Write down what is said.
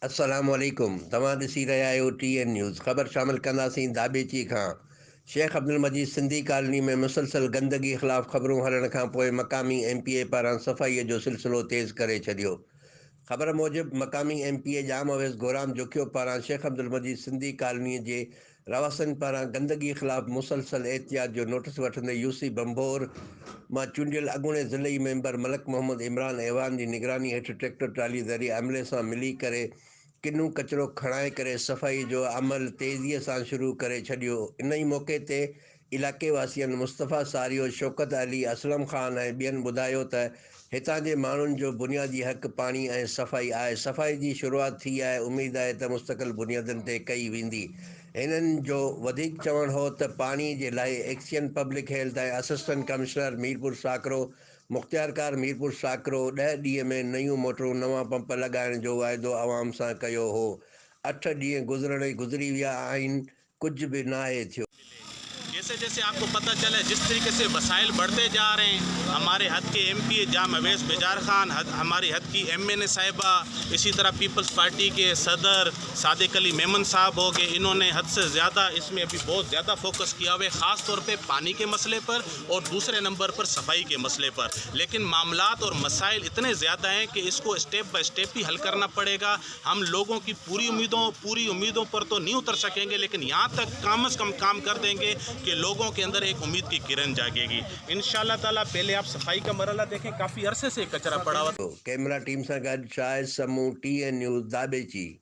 अस्सलामुअलैकुम। तव्हां ॾिसी रहिया आहियो TN न्यूज़। ख़बर शामिल कंदासीं दाबेची खां। शेख अब्दुल मजीद सिंधी कॉलोनी में मुसलसल गंदगी ख़िलाफ़ ख़बरूं हलण खां पोइ मक़ामी MPA पारां सफ़ाईअ जो सिलसिलो तेज़ करे छॾियो। ख़बर मूजिबि मक़ामी MPA जाम अवेज़ गोराम जोखियो पारां शेख अब्दुल मजीद सिंधी कॉलोनीअ जे रवासनि पारां गंदगी ख़िलाफ़ मुसलसल एहतियात जो नोटिस वठंदे UC बंबोर मां चूंडियल अॻूणे ज़िलई मेंबर मलक मोहम्मद इमरान ऐवान जी निगरानी हेठि ट्रैक्टर ट्राली ज़रिए अमले सां मिली करे किनो कचिरो खणाए करे सफ़ाई जो अमल तेज़ीअ सां शुरू करे छॾियो। इन ई मौक़े ते इलाइक़े वासियुनि मुस्तफ़ा सारियो, शौकत अली, असलम ख़ान ऐं ॿियनि ॿुधायो त हितां जे माण्हुनि जो बुनियादी हक़ पाणी ऐं सफ़ाई आहे। सफ़ाई जी शुरूआति थी आहे, उमेदु आहे त मुस्तक़िल बुनियादनि ते कई वेंदी। हिननि जो वधीक चवणु हो त पाणी जे लाइ एक्सियन पब्लिक हेल्थ ऐं असिस्टेंट कमिश्नर मीरपुर साकरो मुख़्तियारकार मीरपुर साकरो 10 ॾींहं में नयूं मोटरूं नवां पंप लॻाइण जो वाइदो आवाम सां कयो हो। 8 ॾींहं गुज़री विया आहिनि, कुझु बि नाहे थियो। जैसे जैसे आपको पता चला है जिस तरीके से वसाइल बढ़ते जा रहे हैं, हमारे हद के MPA जाम अवैस बेजार खान, हमारी हद की MNA साहिबा, इसी तरह पीपल्स पार्टी के सदर सादिक अली मेमन साहब हो गए, इन्होंने हद से ज़्यादा इसमें अभी बहुत ज़्यादा फोकस किया हुआ है, ख़ास तौर पे पानी के मसले पर और दूसरे नंबर पर सफाई के मसले पर। लेकिन मामलात और मसाइल इतने ज़्यादा हैं कि इसको स्टेप बाय स्टेप ही हल करना पड़ेगा। हम लोगों की पूरी उम्मीदों पर तो नहीं उतर सकेंगे, लेकिन यहाँ तक कम से कम काम कर देंगे कि लोगों के अंदर एक उम्मीद की किरण जागेगी इंशाल्लाह ताला। पहले आप सफाई का मरहला देखें, काफ़ी अरसे से कचरा पड़ा हुआ। कैमरा टीम सां गॾु शाहिद समूह TN न्यूज़ दाबेची।